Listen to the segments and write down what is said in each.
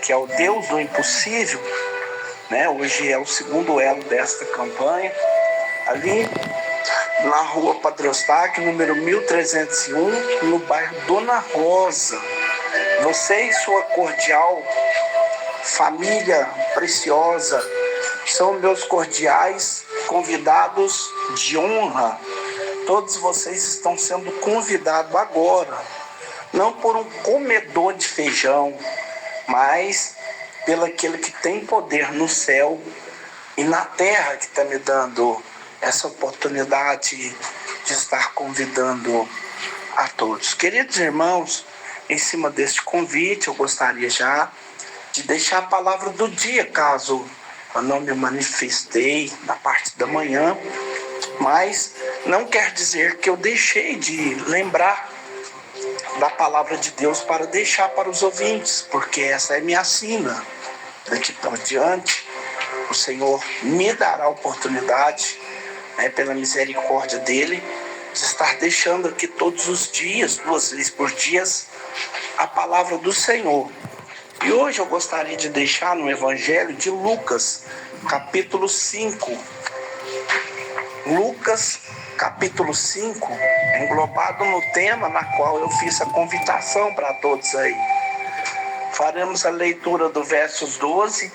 que é o Deus do impossível, né? Hoje é o segundo elo desta campanha, ali na rua Padre Eustáquio, número 1301, no bairro Dona Rosa. Você e sua cordial família preciosa são meus cordiais convidados de honra. Todos vocês estão sendo convidados agora, não por um comedor de feijão, mas pelo aquele que tem poder no céu e na terra, que está me dando essa oportunidade de estar convidando a todos. Queridos irmãos, em cima deste convite, eu gostaria já de deixar a palavra do dia, caso eu não me manifestei na parte da manhã, mas não quer dizer que eu deixei de lembrar da palavra de Deus para deixar para os ouvintes, porque essa é minha sina. Daqui para diante, o Senhor me dará a oportunidade, pela misericórdia dele, de estar deixando aqui todos os dias, 2 vezes por dia, a palavra do Senhor. E hoje eu gostaria de deixar no Evangelho de Lucas, capítulo 5. Lucas, capítulo 5, englobado no tema na qual eu fiz a convitação para todos aí. Faremos a leitura do versos 12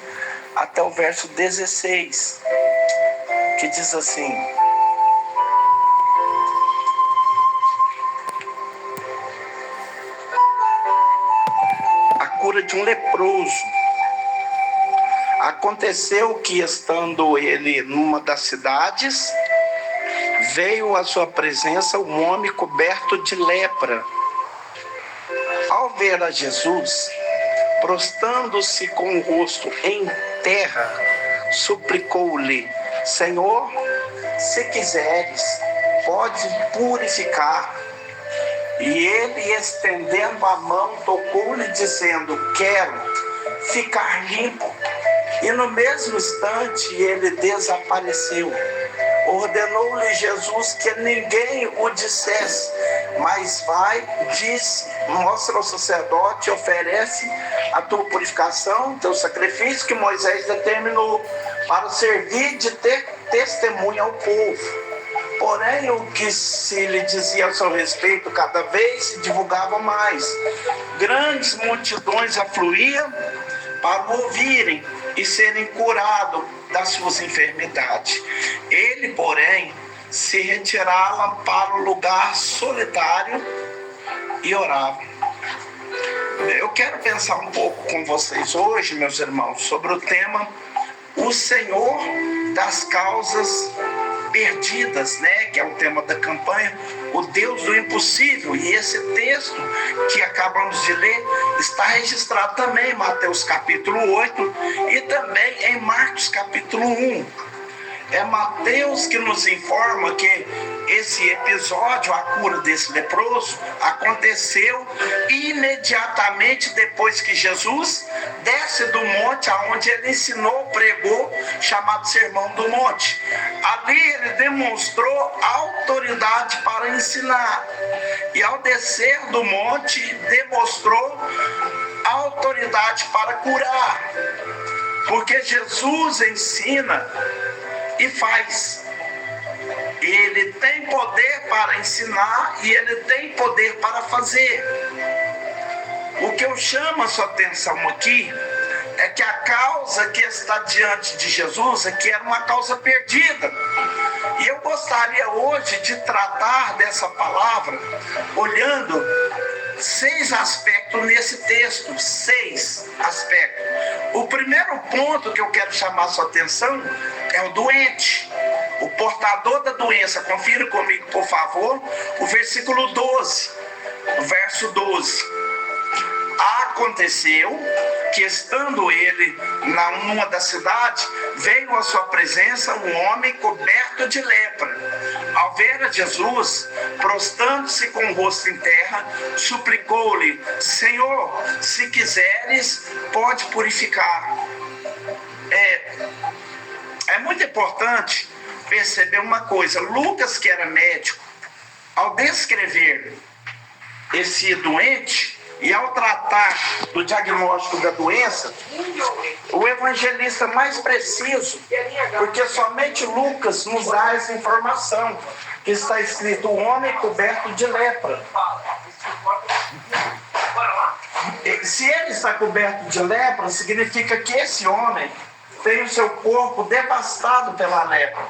até o verso 16, que diz assim: a cura de um leproso. Aconteceu que, estando ele numa das cidades, veio à sua presença um homem coberto de lepra. Ao ver a Jesus, prostrando-se com o rosto em terra, suplicou-lhe: Senhor, se quiseres, pode purificar. E ele, estendendo a mão, tocou-lhe, dizendo: quero ficar limpo. E no mesmo instante ele desapareceu. Ordenou-lhe Jesus que ninguém o dissesse, mas vai, disse, mostra ao sacerdote, oferece a tua purificação, teu sacrifício que Moisés determinou, para servir de testemunha ao povo. Porém, o que se lhe dizia a seu respeito cada vez se divulgava mais. Grandes multidões afluíam para o ouvirem e serem curados das suas enfermidades. Ele, porém, se retirava para o lugar solitário e orava. Eu quero pensar um pouco com vocês hoje, meus irmãos, sobre o tema O Senhor das Causas Perdidas, que é o tema da campanha, o Deus do impossível. E esse texto que acabamos de ler está registrado também em Mateus capítulo 8 e também em Marcos capítulo 1. É Mateus que nos informa que esse episódio, a cura desse leproso, aconteceu imediatamente depois que Jesus desce do monte, aonde ele ensinou, pregou, chamado Sermão do Monte. Ali ele demonstrou autoridade para ensinar. E ao descer do monte, demonstrou autoridade para curar. Porque Jesus ensina e faz. Ele tem poder para ensinar e ele tem poder para fazer. O que eu chamo a sua atenção aqui é que a causa que está diante de Jesus é que era uma causa perdida. E eu gostaria hoje de tratar dessa palavra olhando 6 aspectos nesse texto, 6 aspectos. O primeiro ponto que eu quero chamar a sua atenção é o doente, o portador da doença. Confira comigo, por favor, o versículo 12, o verso 12. Aconteceu que, estando ele numa das cidades, veio à sua presença um homem coberto de lepra. Ao ver a Jesus, prostrando-se com o rosto em terra, suplicou-lhe: Senhor, se quiseres, pode purificar. É muito importante perceber uma coisa. Lucas, que era médico, ao descrever esse doente, E ao tratar do diagnóstico da doença, o evangelista mais preciso, porque somente Lucas nos dá essa informação, que está escrito: o homem coberto de lepra. Se ele está coberto de lepra, significa que esse homem tem o seu corpo devastado pela lepra.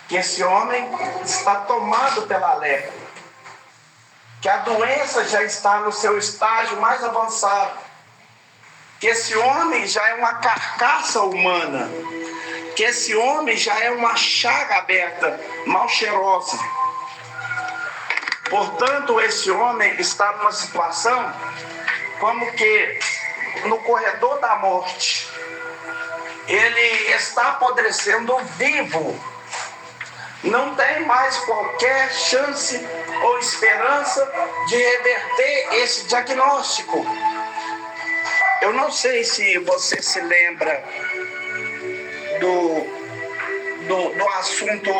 Que esse homem está tomado pela lepra. Que a doença já está no seu estágio mais avançado. Que esse homem já é uma carcaça humana. Que esse homem já é uma chaga aberta, mal cheirosa. Portanto, esse homem está numa situação como que no corredor da morte. Ele está apodrecendo vivo. Não tem mais qualquer chance ou esperança de reverter esse diagnóstico. Eu não sei se você se lembra do assunto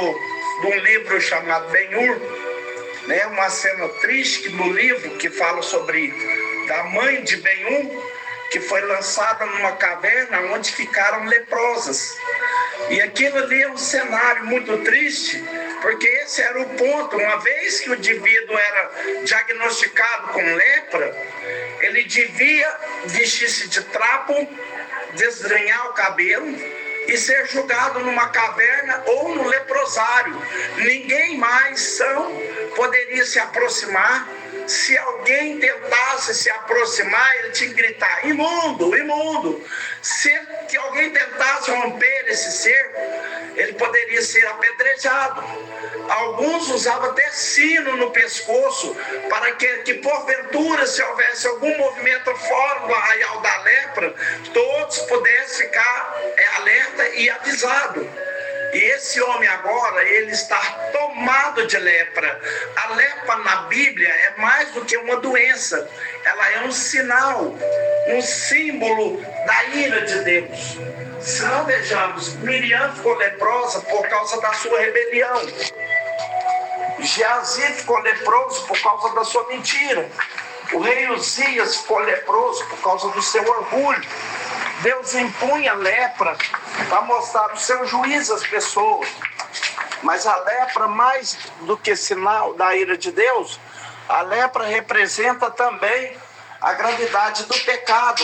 de um livro chamado Ben-Hur, né? Uma cena triste no livro que fala sobre da mãe de Ben-Hur, que foi lançada numa caverna onde ficaram leprosas. E aquilo ali é um cenário muito triste, porque esse era o ponto. Uma vez que o indivíduo era diagnosticado com lepra, ele devia vestir-se de trapo, desgrenhar o cabelo e ser jogado numa caverna ou no leprosário. Ninguém mais são poderia se aproximar. Se alguém tentasse se aproximar, ele tinha que gritar: imundo, imundo. Se alguém tentasse romper esse cerco, ele poderia ser apedrejado. Alguns usavam até sino no pescoço para que porventura, se houvesse algum movimento fora do arraial da lepra, todos pudessem ficar alerta e avisado. E esse homem agora, ele está tomado de lepra. A lepra na Bíblia é mais do que uma doença. Ela é um sinal, um símbolo da ira de Deus. Se não vejamos, Miriam ficou leprosa por causa da sua rebelião. Geazi ficou leproso por causa da sua mentira. O rei Uzias ficou leproso por causa do seu orgulho. Deus impunha lepra para mostrar o seu juízo às pessoas. Mas a lepra, mais do que sinal da ira de Deus, a lepra representa também a gravidade do pecado.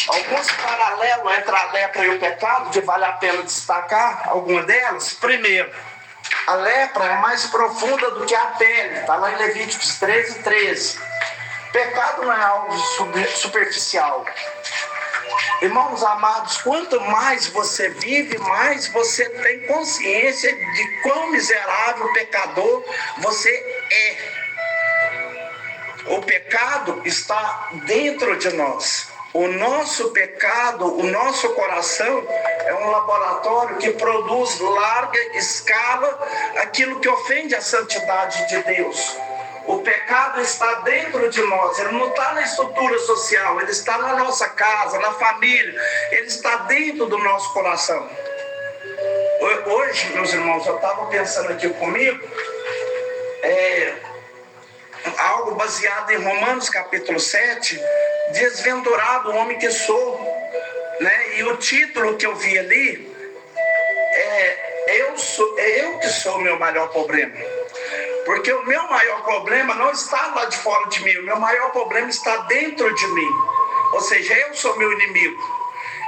Alguns paralelos entre a lepra e o pecado, que vale a pena destacar alguma delas. Primeiro, a lepra é mais profunda do que a pele. Está lá em Levíticos 13:13. Pecado não é algo superficial. Irmãos amados, quanto mais você vive, mais você tem consciência de quão miserável pecador você é. O pecado está dentro de nós. O nosso pecado, o nosso coração é um laboratório que produz larga escala aquilo que ofende a santidade de Deus. O pecado está dentro de nós, ele não está na estrutura social, ele está na nossa casa, na família, ele está dentro do nosso coração. Hoje, meus irmãos, eu estava pensando aqui comigo, algo baseado em Romanos capítulo 7, desventurado o homem que sou, né? E o título que eu vi ali eu que sou o meu maior problema. Porque o meu maior problema não está lá de fora de mim, o meu maior problema está dentro de mim. Ou seja, eu sou meu inimigo.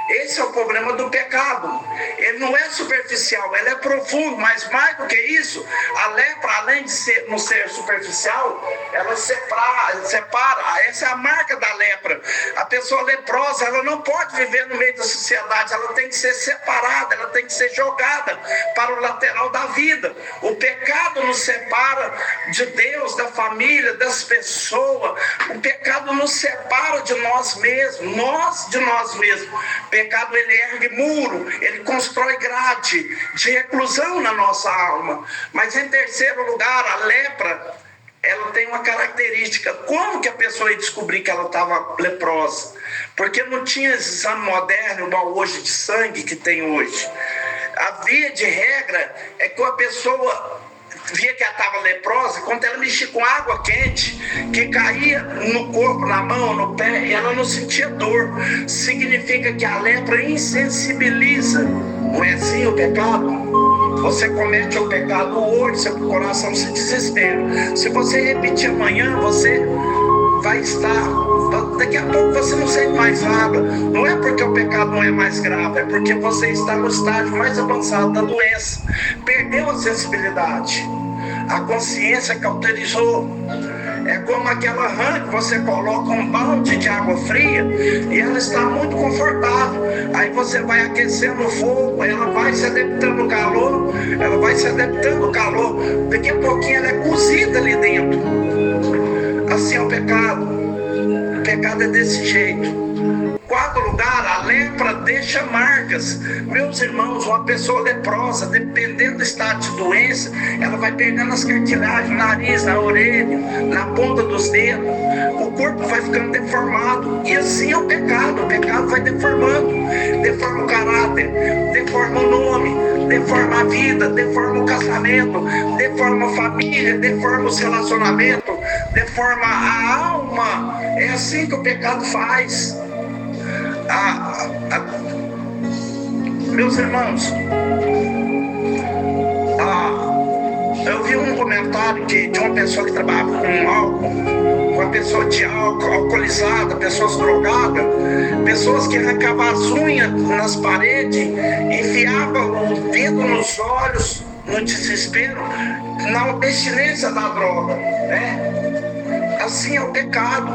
Esse é o problema do pecado. Ele não é superficial, ele é profundo, mas mais do que isso, a lepra, além de não ser superficial, ela separa. Essa é a marca da lepra. A pessoa leprosa, ela não pode viver no meio da sociedade, ela tem que ser separada, ela tem que ser jogada para o lateral da vida. O pecado nos separa de Deus, da família, das pessoas. O pecado nos separa de nós mesmos, de nós mesmos. O pecado, ele ergue muro, ele constrói grade de reclusão na nossa alma. Mas em terceiro lugar, a lepra, ela tem uma característica. Como que a pessoa ia descobrir que ela estava leprosa? Porque não tinha esse exame moderno, igual hoje, de sangue que tem hoje. A via de regra é que a pessoa via que ela estava leprosa, quando ela mexia com água quente, que caía no corpo, na mão, no pé, e ela não sentia dor. Significa que a lepra insensibiliza. Não é assim o pecado? Você comete o pecado hoje, seu coração se desespera. Se você repetir amanhã, você vai estar... Daqui a pouco você não sente mais nada. Não é porque o pecado não é mais grave, é porque você está no estágio mais avançado da doença. Perdeu a sensibilidade. A consciência cauterizou. É como aquela rã que você coloca um balde de água fria e ela está muito confortável. Aí você vai aquecendo o fogo, ela vai se adaptando ao calor, Daqui a pouquinho ela é cozida ali dentro. Assim é o pecado. O pecado é desse jeito. Quarto lugar, a lepra deixa marcas. Meus irmãos, uma pessoa leprosa, dependendo do estado de doença, ela vai perdendo as cartilagens no nariz, na orelha, na ponta dos dedos. O corpo vai ficando deformado. E assim é o pecado. O pecado vai deformando. Deforma o caráter, deforma o nome, deforma a vida, deforma o casamento, deforma a família, deforma os relacionamentos, deforma a alma. É assim que o pecado faz. Meus irmãos, eu vi um comentário de uma pessoa que trabalhava com álcool, uma pessoa de álcool, alcoolizada, pessoas drogadas, pessoas que arrancavam as unhas nas paredes, enfiavam o dedo nos olhos, no desespero, na abstinência da droga, né? Assim é o pecado.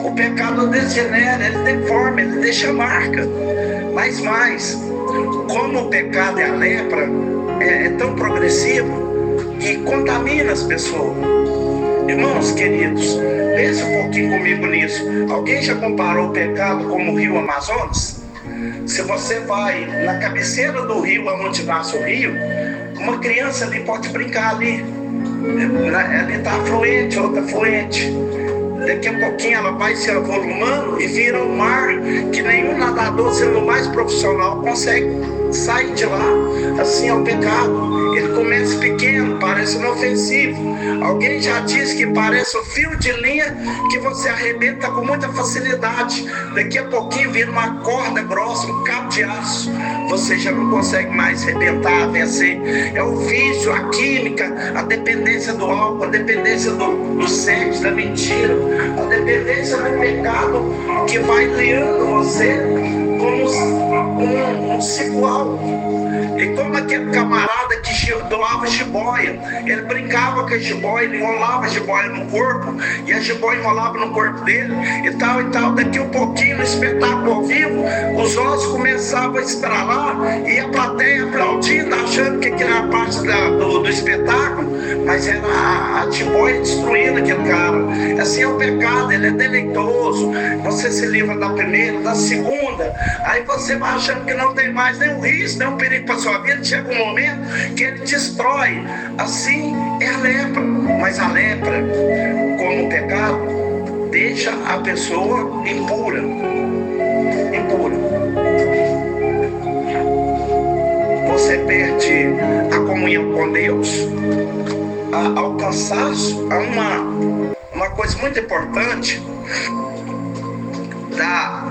O pecado degenera, ele deforma, ele deixa marca. Mas mais, como o pecado e a lepra é tão progressivo que contamina as pessoas. Irmãos queridos, pense um pouquinho comigo nisso. Alguém já comparou o pecado como o rio Amazonas? Se você vai na cabeceira do rio, onde nasce o rio, uma criança ali pode brincar ali. Ali está afluente, outra afluente. Daqui a pouquinho ela vai se avolumando e vira um mar que nenhum nadador, sendo mais profissional, consegue sair de lá. Assim é o pecado. Ele começa pequeno, parece inofensivo. Alguém já disse que parece o fio de linha que você arrebenta com muita facilidade. Daqui a pouquinho vira uma corda grossa, um cabo de aço. Você já não consegue mais arrebentar, vencer. É o vício, a química, a dependência do álcool, a dependência do sexo, da mentira, a dependência do pecado que vai liando você como um cigual. E como aquele camarada que doava jiboia, ele brincava com a jiboia, ele enrolava a jiboia no corpo, e a jiboia enrolava no corpo dele, e tal. Daqui um pouquinho, no espetáculo ao vivo, os ossos começavam a estralar, e a plateia aplaudindo, achando que aquilo era parte do espetáculo, mas era a jiboia destruindo aquele cara. Assim é o pecado, ele é deleitoso. Você se livra da primeira, da segunda, aí você vai achando que não tem mais nenhum risco, nenhum perigo para sua vida. Chega um momento que ele destrói. Assim é a lepra. Mas a lepra, como o pecado, deixa a pessoa impura. Você perde a comunhão com Deus, ao cansaço. Há uma coisa muito importante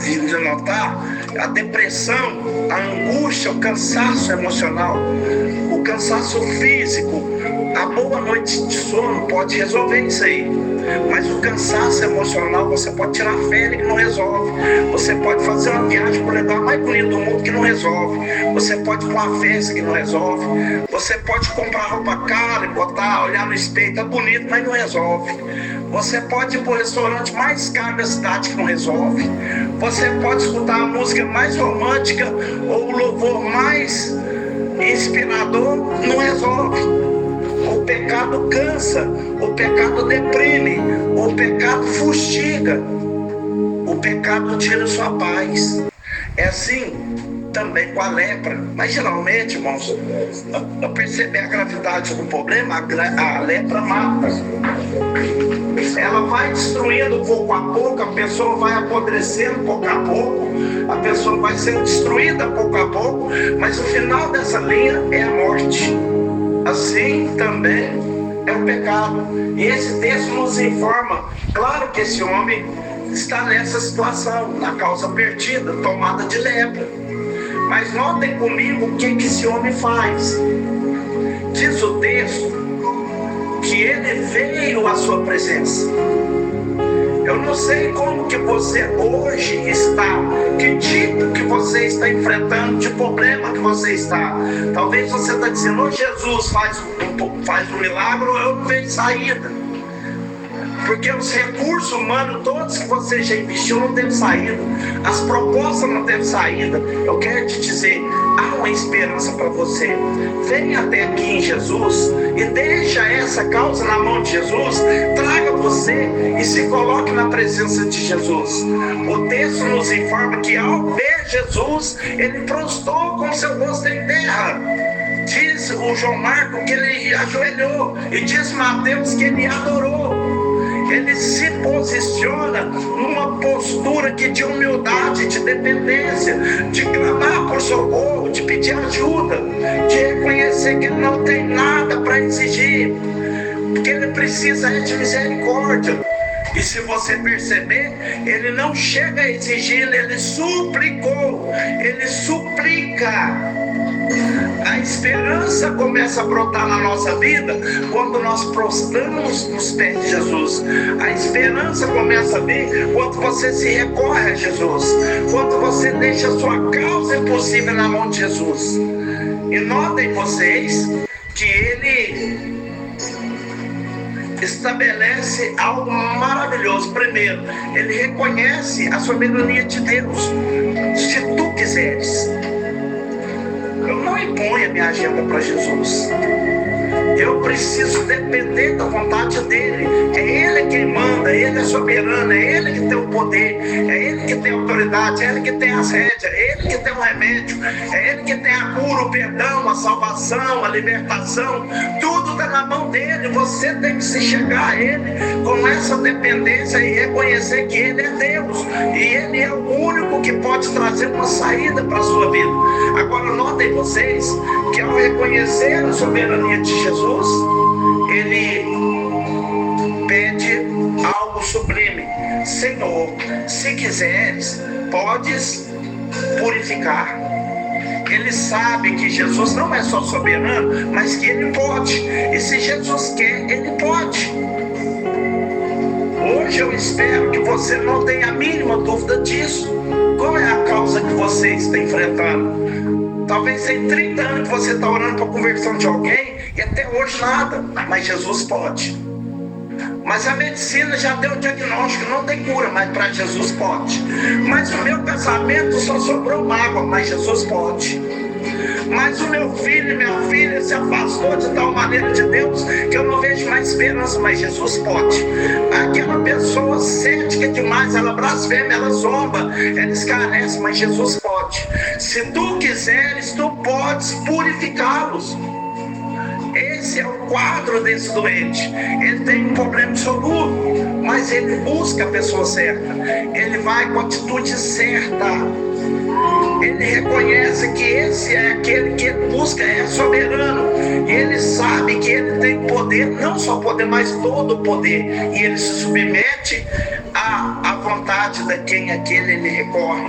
de notar: a depressão, a angústia, o cansaço emocional, o cansaço físico. A boa noite de sono pode resolver isso aí, mas o cansaço emocional você pode tirar férias que não resolve. Você pode fazer uma viagem para o lugar mais bonito do mundo que não resolve. Você pode ir para uma festa que não resolve. Você pode comprar roupa cara e botar, olhar no espelho, tá bonito, mas não resolve. Você pode ir para o restaurante mais caro da cidade que não resolve. Você pode escutar a música mais romântica ou o louvor mais inspirador, não resolve. O pecado cansa, o pecado deprime, o pecado fustiga, o pecado tira sua paz. É assim também com a lepra. Mas geralmente, irmãos, ao perceber a gravidade do problema, a lepra mata. Ela vai destruindo pouco a pouco, a pessoa vai apodrecendo pouco a pouco, a pessoa vai sendo destruída pouco a pouco, mas o final dessa linha é a morte. Assim também é o pecado. E esse texto nos informa, claro que esse homem está nessa situação, na causa perdida, tomada de lepra. Mas notem comigo o que esse homem faz. Diz o texto que ele veio à sua presença. Eu não sei como que você hoje está, que tipo que você está enfrentando, de problema que você está. Talvez você está dizendo, oh, Jesus faz um milagre, eu não vejo saída. Porque os recursos humanos, todos que você já investiu, não teve saída. As propostas não teve saída. Eu quero te dizer, há uma esperança para você. Venha até aqui em Jesus e deixa essa causa na mão de Jesus. Traga você e se coloque na presença de Jesus. O texto nos informa que ao ver Jesus, ele prostrou com seu rosto em terra. Diz o João Marcos que ele ajoelhou e diz Mateus que ele adorou. Ele se posiciona numa postura de humildade, de dependência, de clamar por socorro, de pedir ajuda, de reconhecer que ele não tem nada para exigir, porque ele precisa de misericórdia. E se você perceber, ele não chega a exigir, ele suplicou, ele suplica. A esperança começa a brotar na nossa vida quando nós prostramos nos pés de Jesus. A esperança começa a vir quando você se recorre a Jesus, quando você deixa a sua causa impossível na mão de Jesus. E notem vocês que ele estabelece algo maravilhoso. Primeiro, ele reconhece a soberania de Deus. Se tu quiseres, eu não imponho a minha agenda para Jesus. Eu preciso depender da vontade dele. É ele quem manda, ele é soberano, é ele que tem o poder, é ele que tem a autoridade, é ele que tem as rédeas, é ele que tem o remédio, é ele que tem a cura, o perdão, a salvação, a libertação. Tudo está na mão dele. Você tem que se chegar a ele com essa dependência e reconhecer que ele é Deus e ele é o único que pode trazer uma saída para a sua vida. Agora notem vocês que ao reconhecer a soberania de Jesus, ele pede algo sublime. Senhor, se quiseres, podes purificar. Ele sabe que Jesus não é só soberano, mas que ele pode. E se Jesus quer, ele pode. Hoje eu espero que você não tenha a mínima dúvida disso. Qual é a causa que você está enfrentando? Talvez tem 30 anos que você está orando para a conversão de alguém e até hoje nada, mas Jesus pode. Mas a medicina já deu o diagnóstico, não tem cura, mas para Jesus pode. Mas o meu casamento só sobrou mágoa, mas Jesus pode. Mas o meu filho e minha filha se afastou de tal maneira de Deus que eu não vejo mais esperança, mas Jesus pode. Aquela pessoa cética demais, ela blasfema, ela zomba, ela escarnece, mas Jesus pode. Se tu quiseres, tu podes purificá-los. Esse é o quadro desse doente. Ele tem um problema absoluto, mas ele busca a pessoa certa. Ele vai com a atitude certa. Ele reconhece que esse é aquele que ele busca, é soberano. E ele sabe que ele tem poder, não só poder, mas todo o poder. E ele se submete à vontade de quem aquele ele recorre.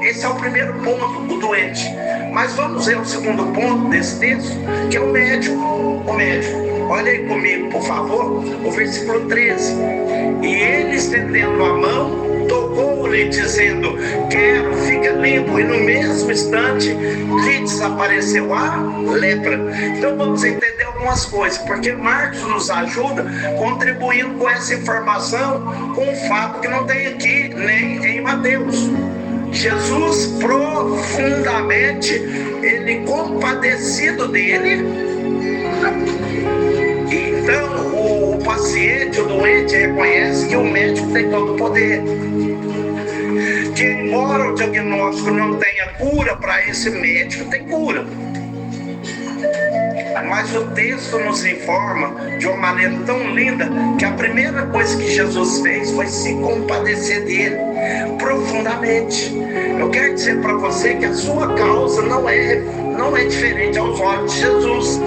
Esse é o primeiro ponto, o doente. Mas vamos ver o segundo ponto desse texto, que é o médico. O médico. Olha aí comigo, por favor, o versículo 13. E ele, estendendo a mão, tocou-lhe, dizendo: quero, fica limpo. E no mesmo instante lhe desapareceu a lepra. Então vamos entender algumas coisas, porque Marcos nos ajuda contribuindo com essa informação, com o fato que não tem aqui nem em Mateus. Jesus profundamente, ele compadecido dele. Então o paciente, o doente, reconhece que o médico tem todo o poder. Que embora o diagnóstico não tenha cura, para esse médico tem cura. Mas o texto nos informa de uma maneira tão linda que a primeira coisa que Jesus fez foi se compadecer dele. profundamente. Eu quero dizer para você que a sua causa não é diferente aos olhos de Jesus.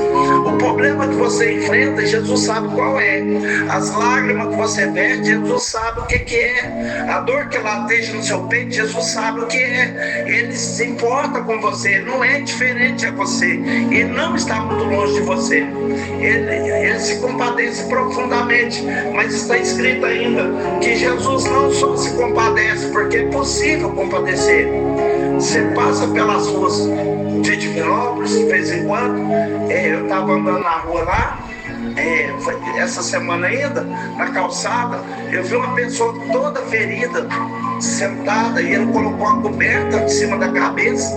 O problema que você enfrenta, Jesus sabe qual é. As lágrimas que você verte, Jesus sabe o que é. A dor que lateja no seu peito, Jesus sabe o que é. Ele se importa com você, não é diferente a você. Ele não está muito longe de você. Ele se compadece profundamente, mas está escrito ainda que Jesus não só se compadece, porque é possível compadecer. Você passa pelas ruas de Divinópolis de vez em quando. Eu estava andando na rua lá, essa semana ainda, na calçada, eu vi uma pessoa toda ferida, sentada, e ele colocou a coberta em cima da cabeça,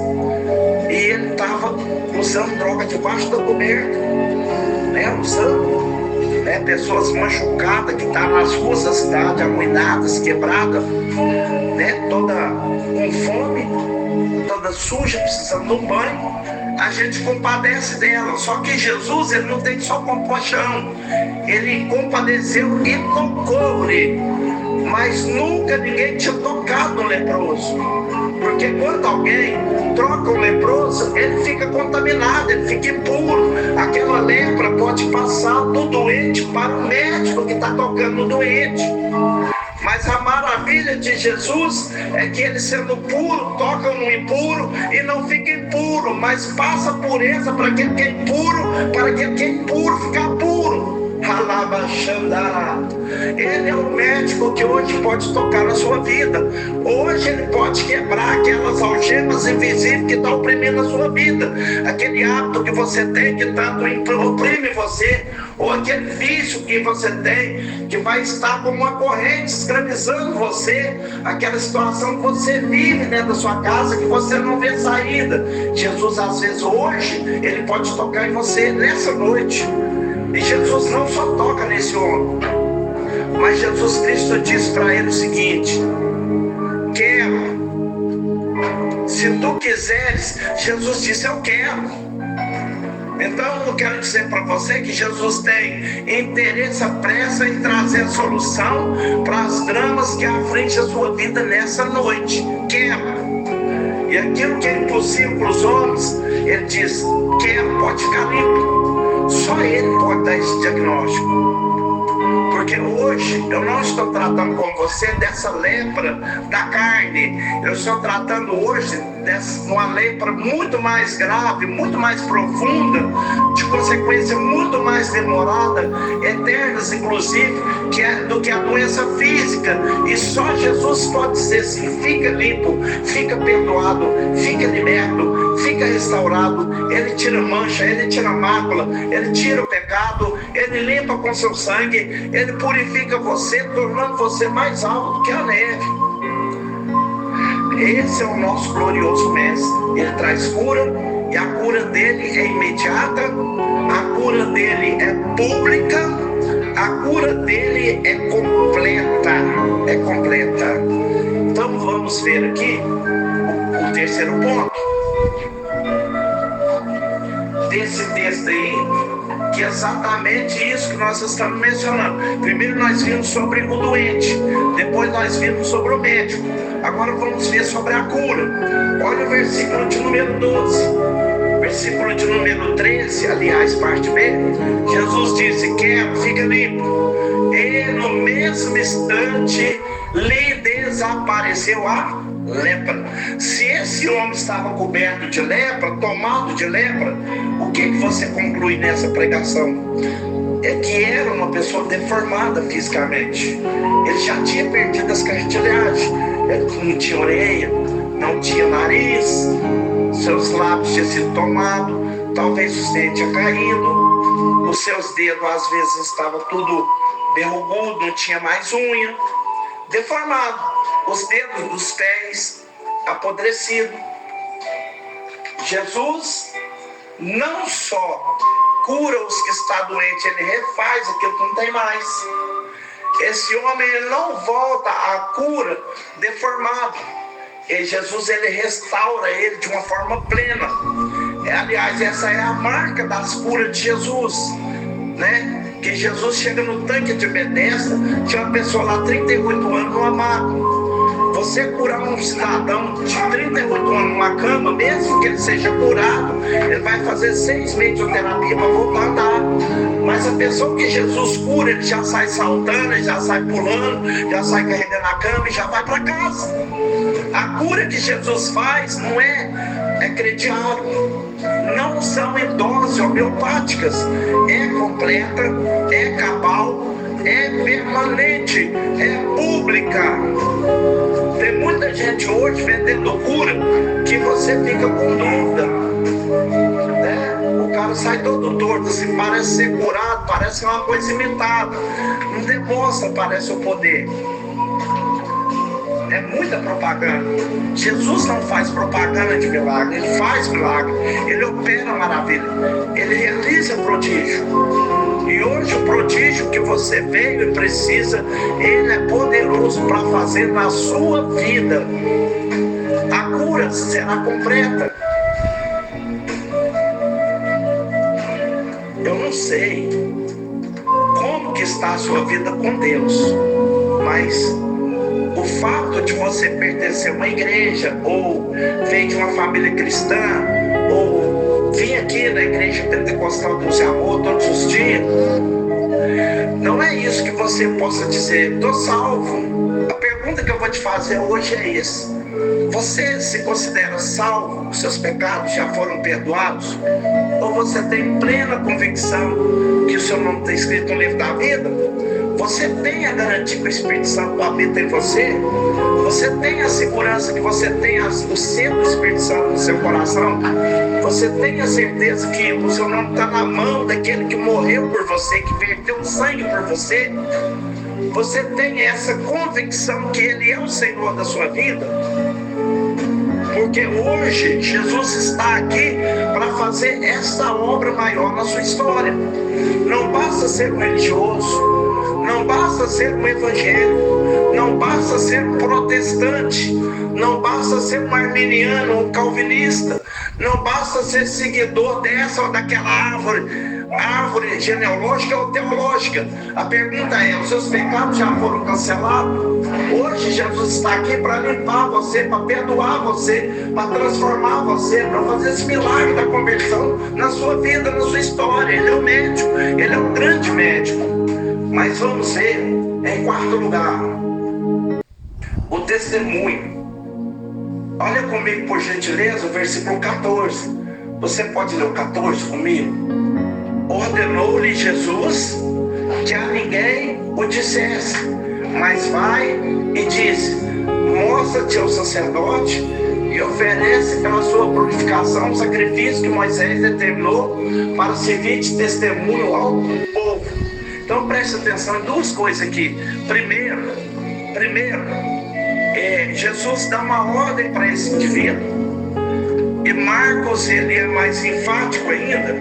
e ele estava usando droga debaixo da coberta, pessoas machucadas que estavam nas ruas da cidade, arruinadas, quebradas, toda com fome, toda suja, precisando de um banho. A gente compadece dela. Só que Jesus, ele não tem só compaixão, ele compadeceu e tocou-lhe, mas nunca ninguém tinha tocado no leproso, porque quando alguém troca um leproso, ele fica contaminado, ele fica impuro. Aquela lepra pode passar do doente para o médico que está tocando no doente. Mas a maravilha de Jesus é que ele, sendo puro, toca no impuro e não fica impuro, mas passa pureza para aquele que é impuro, para aquele que é impuro ficar puro. Ele é o médico que hoje pode tocar na sua vida. Hoje ele pode quebrar aquelas algemas invisíveis que estão oprimindo a sua vida. Aquele hábito que você tem que tanto oprime você, ou aquele vício que você tem, que vai estar como uma corrente escravizando você. Aquela situação que você vive dentro da sua casa, que você não vê saída. Jesus, às vezes, hoje, ele pode tocar em você nessa noite. E Jesus não só toca nesse homem, mas Jesus Cristo diz para ele o seguinte: quero. Se tu quiseres, Jesus disse: eu quero. Então eu quero dizer para você que Jesus tem interesse, pressa em trazer a solução para as dramas que afligem a sua vida nessa noite. Quero. E aquilo que é impossível para os homens, ele diz: quero, pode ficar limpo. Só ele pode dar esse diagnóstico. Porque hoje eu não estou tratando com você dessa lepra da carne. Eu estou tratando hoje de uma lepra muito mais grave, muito mais profunda, de consequência muito mais demorada, eternas inclusive, do que a doença física. E só Jesus pode dizer assim: fica limpo, fica perdoado, fica liberto, fica restaurado. Ele tira mancha, ele tira mácula, ele tira o pecado, ele limpa com seu sangue, ele purifica você, tornando você mais alto do que a neve. Esse é o nosso glorioso Mestre. Ele traz cura, e a cura dele é imediata, a cura dele é pública, a cura dele é completa. É completa. Então vamos ver aqui o terceiro ponto desse texto aí, que é exatamente isso que nós estamos mencionando. Primeiro nós vimos sobre o doente, depois nós vimos sobre o médico, agora vamos ver sobre a cura. Olha o versículo de número 12, versículo de número 13, aliás, parte B. Jesus disse: quero, fica limpo. E no mesmo instante lhe desapareceu a lepra. Se esse homem estava coberto de lepra, tomado de lepra, o que você conclui nessa pregação? É que era uma pessoa deformada fisicamente. Ele já tinha perdido as cartilhagens, ele não tinha orelha, não tinha nariz, seus lábios tinham sido tomados, talvez os dentes tinham caído, os seus dedos às vezes estavam tudo verrugudo, não tinha mais unha, deformado. Os dedos dos pés apodrecidos. Jesus não só cura os que estão doentes, ele refaz aquilo que não tem mais. Esse homem, ele não volta à cura deformado. E Jesus, ele restaura ele de uma forma plena. Aliás, essa é a marca das curas de Jesus, né? Que Jesus chega no tanque de Betesda, tinha uma pessoa lá 38 anos no maca. Você curar um cidadão de 38 anos numa cama, mesmo que ele seja curado, ele vai fazer 6 meses de terapia para voltar a andar. Mas a pessoa que Jesus cura, ele já sai saltando, ele já sai pulando, já sai carregando a cama e já vai para casa. A cura que Jesus faz não é crediário, não são em doses homeopáticas, é completa, é cabal, é permanente, é pública. Tem muita gente hoje vendendo cura que você fica com dúvida, né? O cara sai todo torto, assim, parece ser curado, parece uma coisa imitada, não demonstra, parece o poder. É muita propaganda. Jesus não faz propaganda de milagre, ele faz milagre, ele opera maravilha, ele realiza prodígio. E hoje o prodígio que você veio e precisa, ele é poderoso para fazer na sua vida. A cura será completa. Eu não sei como que está a sua vida com Deus, mas o fato de você pertencer a uma igreja, ou vir de uma família cristã, ou vir aqui na igreja pentecostal do Amor todos os dias, não é isso que você possa dizer, estou salvo. A pergunta que eu vou te fazer hoje é essa: você se considera salvo? Os seus pecados já foram perdoados? Ou você tem plena convicção que o seu nome está escrito no livro da vida? Você tem a garantia que o Espírito Santo habita em você? Você tem a segurança que você tem o selo do Espírito Santo no seu coração? Você tem a certeza que o seu nome está na mão daquele que morreu por você, que verteu sangue por você? Você tem essa convicção que Ele é o Senhor da sua vida? Porque hoje Jesus está aqui para fazer essa obra maior na sua história. Não basta ser um religioso, não basta ser um evangélico, não basta ser um protestante, não basta ser um arminiano, um calvinista, não basta ser seguidor dessa ou daquela árvore genealógica ou teológica. A pergunta é: os seus pecados já foram cancelados? Hoje Jesus está aqui para limpar você, para perdoar você, para transformar você, para fazer esse milagre da conversão na sua vida, na sua história. Ele é o médico, ele é o grande médico. Mas vamos ver, em quarto lugar, o testemunho. Olha comigo, por gentileza, o versículo 14. Você pode ler o 14 comigo? Ordenou-lhe Jesus que a ninguém o dissesse, mas vai e diz: mostra-te ao sacerdote e oferece pela sua purificação o sacrifício que Moisés determinou para servir de testemunho ao povo. Então preste atenção em duas coisas aqui. Primeiro, Jesus dá uma ordem para esse indivíduo. E Marcos, ele é mais enfático ainda.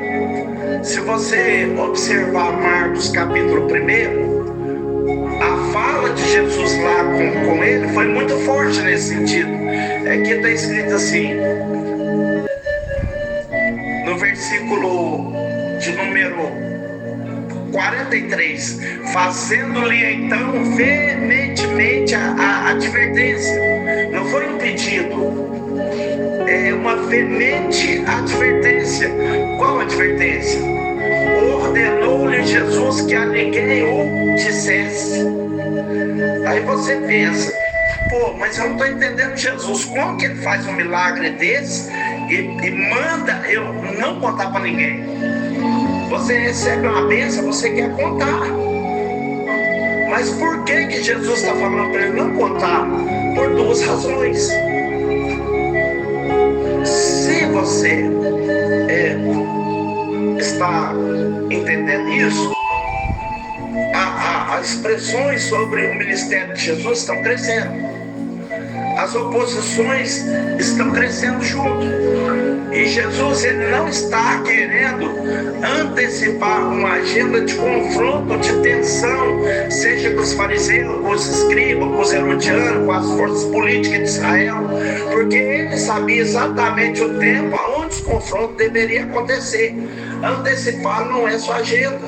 Se você observar Marcos capítulo 1, a fala de Jesus lá com ele foi muito forte nesse sentido. É que está escrito assim, no versículo de número 43, fazendo-lhe então veementemente a advertência. Não foi um pedido, é uma veemente advertência. Qual advertência? Ordenou-lhe Jesus que a ninguém o dissesse. Aí você pensa: pô, mas eu não estou entendendo Jesus. Como que ele faz um milagre desse e manda eu não contar para ninguém? Você recebe uma bênção, você quer contar. Mas por que Jesus está falando para ele não contar? Por duas razões. Se você está entendendo isso, as expressões sobre o ministério de Jesus estão crescendo. As oposições estão crescendo junto. E Jesus, ele não está querendo antecipar uma agenda de confronto, de tensão, seja com os fariseus, com os escribas, com os herodianos, com as forças políticas de Israel, porque ele sabia exatamente o tempo aonde os confrontos deveriam acontecer. Antecipar não é sua agenda.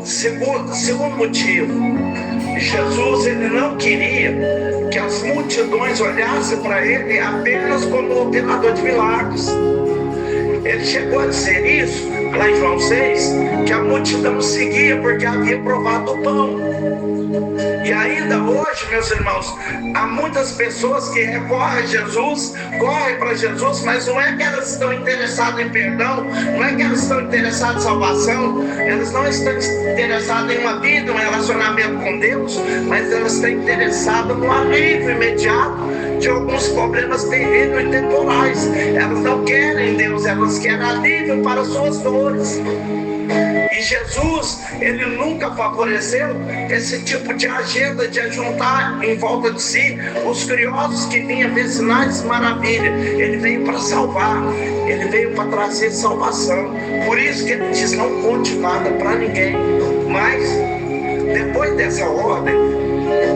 Segundo motivo, Jesus, ele não queria que as multidões olhassem para ele apenas como operador de milagres. Ele chegou a dizer isso, lá em João 6, que a multidão seguia porque havia provado o pão. E ainda hoje, meus irmãos, há muitas pessoas que recorrem a Jesus, correm para Jesus, mas não é que elas estão interessadas em perdão, não é que elas estão interessadas em salvação, elas não estão interessadas em uma vida, um relacionamento com Deus, mas elas estão interessadas no alívio imediato de alguns problemas terrenos e temporais. Elas não querem Deus, elas querem alívio para suas dores. E Jesus, ele nunca favoreceu esse tipo de agenda de ajuntar em volta de si os curiosos que vinham ver sinais e maravilhas. Ele veio para salvar, ele veio para trazer salvação. Por isso que ele diz: não conte nada para ninguém. Mas depois dessa ordem,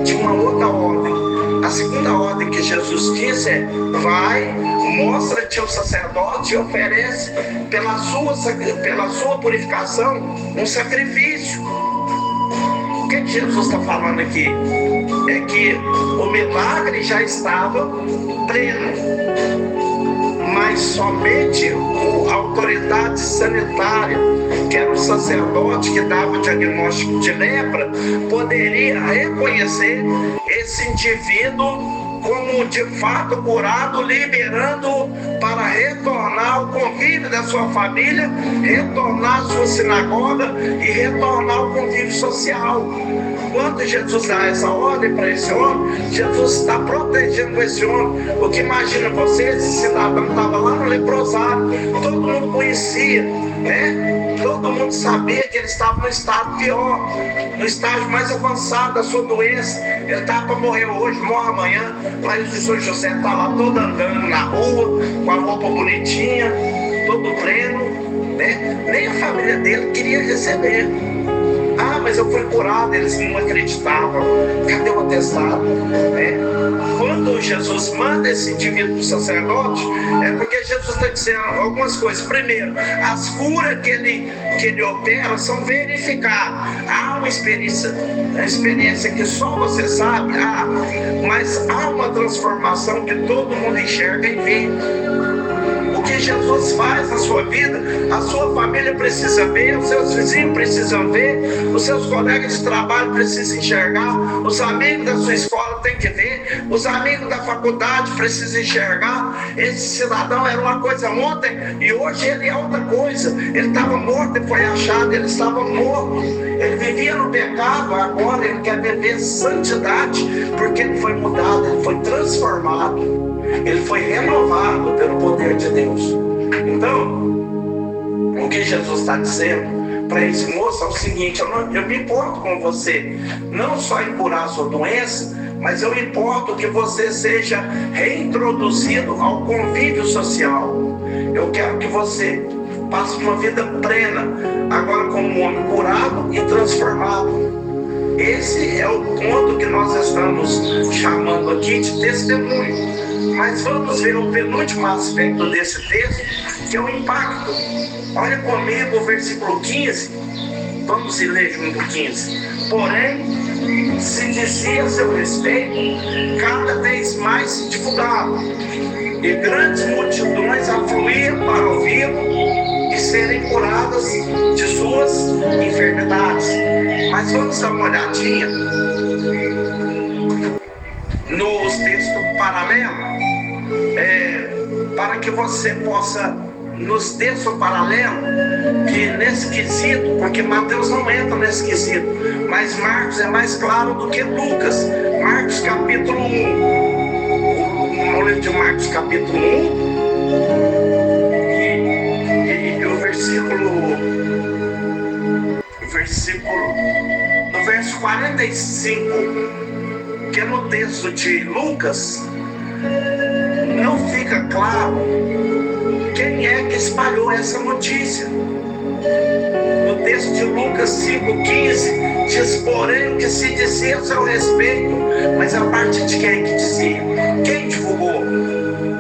tinha uma outra ordem. A segunda ordem que Jesus disse é: vai, mostra-te ao sacerdote e oferece pela sua purificação um sacrifício. O que Jesus está falando aqui? É que o milagre já estava pleno, mas somente a autoridade sanitária, que era o sacerdote que dava o diagnóstico de lepra, poderia reconhecer esse indivíduo como de fato curado, liberando para retornar ao convívio da sua família, retornar à sua sinagoga e retornar ao convívio social. Quando Jesus dá essa ordem para esse homem, Jesus está protegendo esse homem. Porque imagina você, esse cidadão estava lá no leprosário, todo mundo conhecia, né? Todo mundo sabia que ele estava no estado pior, no estágio mais avançado da sua doença. Ele estava para morrer hoje, morre amanhã. Mas o São José está lá todo andando na rua, com a roupa bonitinha, todo pleno, né? Nem a família dele queria receber. Ah, mas eu fui curado, eles não acreditavam. Cadê o atestado? Né? Quando Jesus manda esse indivíduo para o sacerdote, é porque Jesus está dizendo algumas coisas. Primeiro, as curas que ele opera são verificadas. Há uma experiência que só você sabe, mas há uma transformação que todo mundo enxerga e vê. O que Jesus faz na sua vida, a sua família precisa ver, os seus vizinhos precisam ver, os seus colegas de trabalho precisam enxergar, os amigos da sua escola têm que ver, os amigos da faculdade precisam enxergar. Esse cidadão era uma coisa ontem e hoje ele é outra coisa. Ele estava morto e foi achado, ele estava morto, ele vivia no pecado, agora ele quer viver santidade, porque ele foi mudado, ele foi transformado. Ele foi renovado pelo poder de Deus. Então, o que Jesus está dizendo para esse moço é o seguinte: eu me importo com você, não só em curar a sua doença, mas eu importo que você seja reintroduzido ao convívio social. Eu quero que você passe uma vida plena, agora como um homem curado e transformado. Esse é o ponto que nós estamos chamando aqui de testemunho. Mas vamos ver o penúltimo aspecto desse texto, que é o impacto. Olha comigo o versículo 15. Vamos ler junto o 15. Porém, se dizia a seu respeito, cada vez mais se divulgava, e grandes multidões afluíam para ouvi-lo e serem curadas de suas enfermidades. Mas vamos dar uma olhadinha nos textos paralelos, para que você possa, nos textos paralelos, que nesse quesito, porque Mateus não entra nesse quesito, mas Marcos é mais claro do que Lucas. Marcos capítulo 1, no livro de Marcos capítulo 1, e o no verso 45, que é no texto de Lucas, não fica claro quem é que espalhou essa notícia. No texto de Lucas 5,15 diz: porém, que se dizia a seu respeito, mas a partir de quem que dizia? Quem divulgou?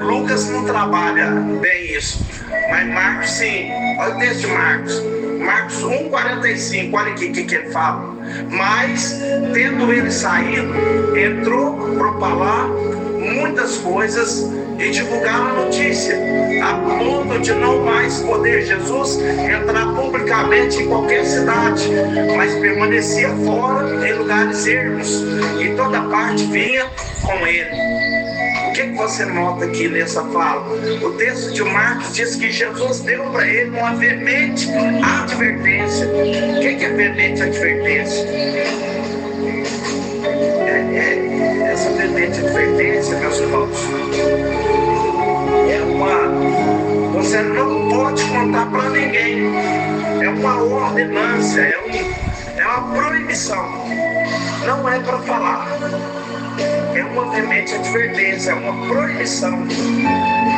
Lucas não não trabalha bem isso. Mas Marcos sim. Olha o texto de Marcos. Marcos 1,45. Olha aqui o que ele fala. Mas, tendo ele saído, entrou propalar muitas coisas e divulgar a notícia, a ponto de não mais poder Jesus entrar publicamente em qualquer cidade, mas permanecia fora em lugares ermos, e toda parte vinha com ele. O que você nota aqui nessa fala? O texto de Marcos diz que Jesus deu para ele uma veemente advertência. O que é veemente advertência? Essa veemente advertência, meus irmãos, você não pode contar para ninguém. É uma ordenância, é uma proibição. Não é para falar. É uma veemente advertência, é uma proibição.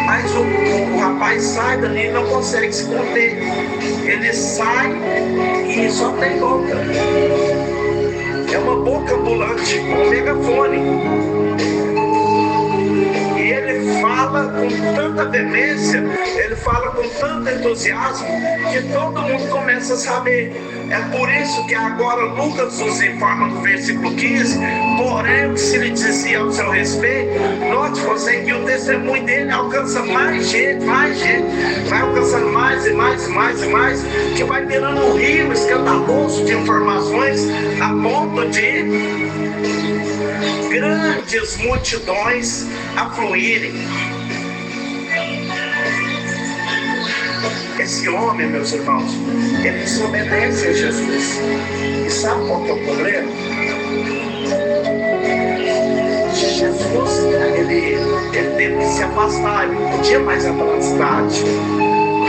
Mas o rapaz sai dali e não consegue se conter. Ele sai e só tem boca. É uma boca ambulante, um megafone. E ele fala com tanta veemência, ele fala com tanto entusiasmo, que todo mundo começa a saber. É por isso que agora Lucas nos informa no versículo 15, porém o que se lhe dizia ao seu respeito, note você que o testemunho dele alcança mais gente, vai alcançando mais e mais, que vai virando um rio escandaloso de informações, a ponto de grandes multidões afluírem. Esse homem, meus irmãos, ele desobedece a Jesus. E sabe qual que é o problema? Jesus, ele teve que se afastar, ele não podia mais entrar na cidade.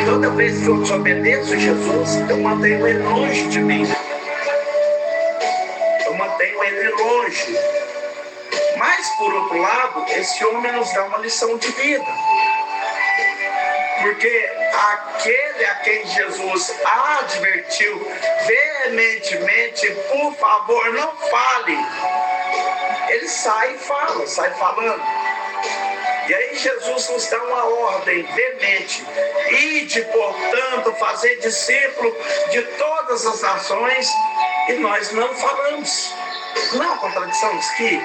Toda vez que eu desobedeço Jesus, eu mantenho ele longe de mim. Eu mantenho ele longe. Mas, por outro lado, esse homem nos dá uma lição de vida. Porque aquele a quem Jesus advertiu veementemente, por favor, não fale, ele sai e fala, sai falando. E aí Jesus nos dá uma ordem veemente: ide, portanto, fazer discípulo de todas as nações, e nós não falamos. Não é uma contradição isso aqui?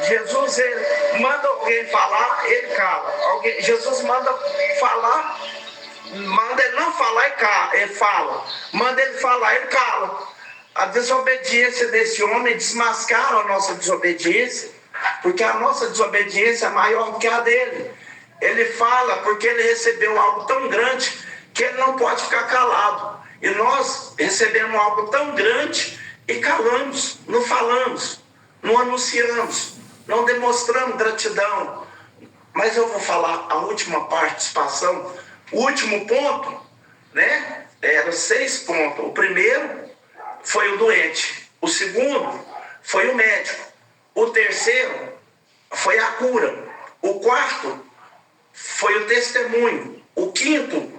Jesus, ele manda alguém falar, ele cala. Jesus manda falar, manda ele não falar e cala, ele fala. Manda ele falar, ele cala. A desobediência desse homem desmascara a nossa desobediência, porque a nossa desobediência é maior do que a dele. Ele fala porque ele recebeu algo tão grande que ele não pode ficar calado. E nós recebemos algo tão grande e calamos, não falamos, não anunciamos, não demonstramos gratidão. Mas eu vou falar a última participação, o último ponto, né? Eram 6 pontos. O primeiro foi o doente. O segundo foi o médico. O terceiro foi a cura. O quarto foi o testemunho. O quinto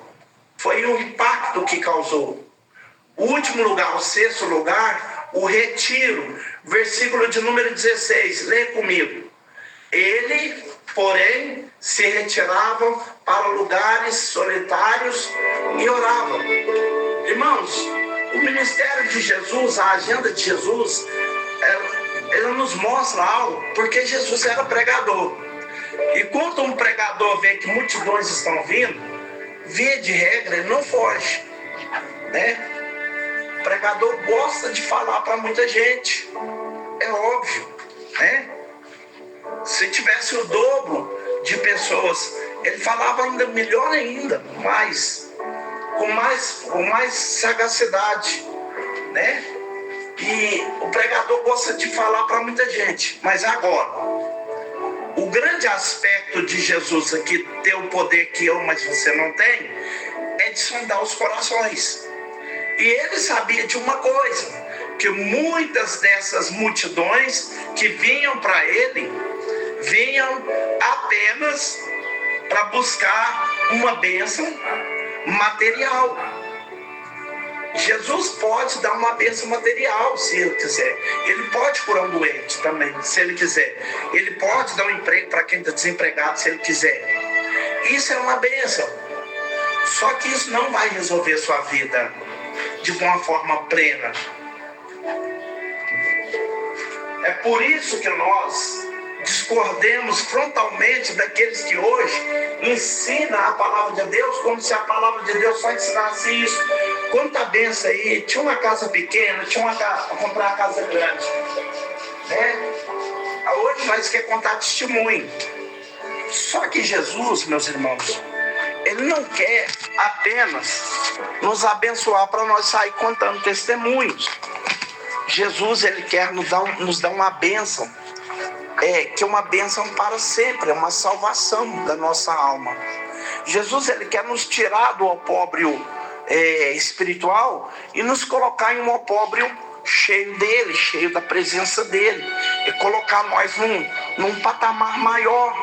foi o impacto que causou. O último lugar, o 6º lugar, o retiro. Versículo de número 16, lê comigo. Ele, porém, se retiravam para lugares solitários e oravam. Irmãos, o ministério de Jesus, a agenda de Jesus, ela nos mostra algo, porque Jesus era pregador. E quando um pregador vê que multidões estão vindo, via de regra, ele não foge, né? O pregador gosta de falar para muita gente, é óbvio, né? Se tivesse o dobro de pessoas, ele falava ainda melhor ainda, com mais sagacidade, né? E o pregador gosta de falar para muita gente. Mas agora, o grande aspecto de Jesus aqui, ter o poder que eu, mas você não tem, é de sondar os corações. E ele sabia de uma coisa, que muitas dessas multidões que vinham para ele, vinham apenas para buscar uma bênção material. Jesus pode dar uma bênção material, se ele quiser. Ele pode curar um doente também, se ele quiser. Ele pode dar um emprego para quem está desempregado, se ele quiser. Isso é uma bênção. Só que isso não vai resolver sua vida de uma forma plena. É por isso que nós discordemos frontalmente daqueles que hoje ensinam a palavra de Deus como se a palavra de Deus só ensinasse isso. Quanta benção aí, tinha uma casa pequena, tinha uma casa para comprar uma casa grande. Né? Hoje nós queremos contar testemunho. Só que Jesus, meus irmãos, ele não quer apenas nos abençoar para nós sair contando testemunhos. Jesus, ele quer nos dar uma bênção, que é uma bênção para sempre, é uma salvação da nossa alma. Jesus, ele quer nos tirar do opróbrio espiritual e nos colocar em um opróbrio cheio dele, cheio da presença dele, e colocar nós num patamar maior.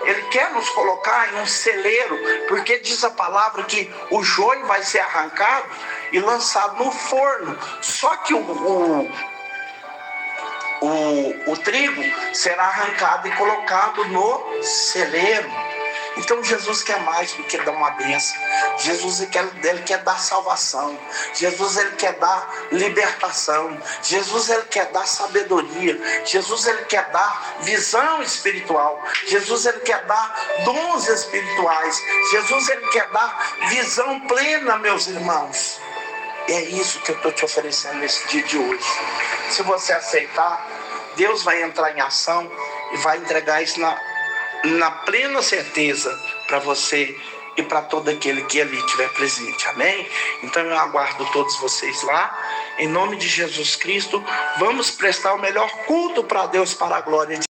Ele quer nos colocar em um celeiro, porque diz a palavra que o joio vai ser arrancado e lançado no forno. Só que o trigo será arrancado e colocado no celeiro. Então Jesus quer mais do que dar uma bênção. Jesus ele quer dar salvação. Jesus ele quer dar libertação. Jesus ele quer dar sabedoria. Jesus ele quer dar visão espiritual. Jesus ele quer dar dons espirituais. Jesus ele quer dar visão plena, meus irmãos. É isso que eu estou te oferecendo nesse dia de hoje. Se você aceitar, Deus vai entrar em ação e vai entregar isso na plena certeza para você e para todo aquele que ali estiver presente, amém? Então eu aguardo todos vocês lá, em nome de Jesus Cristo. Vamos prestar o melhor culto para Deus, para a glória de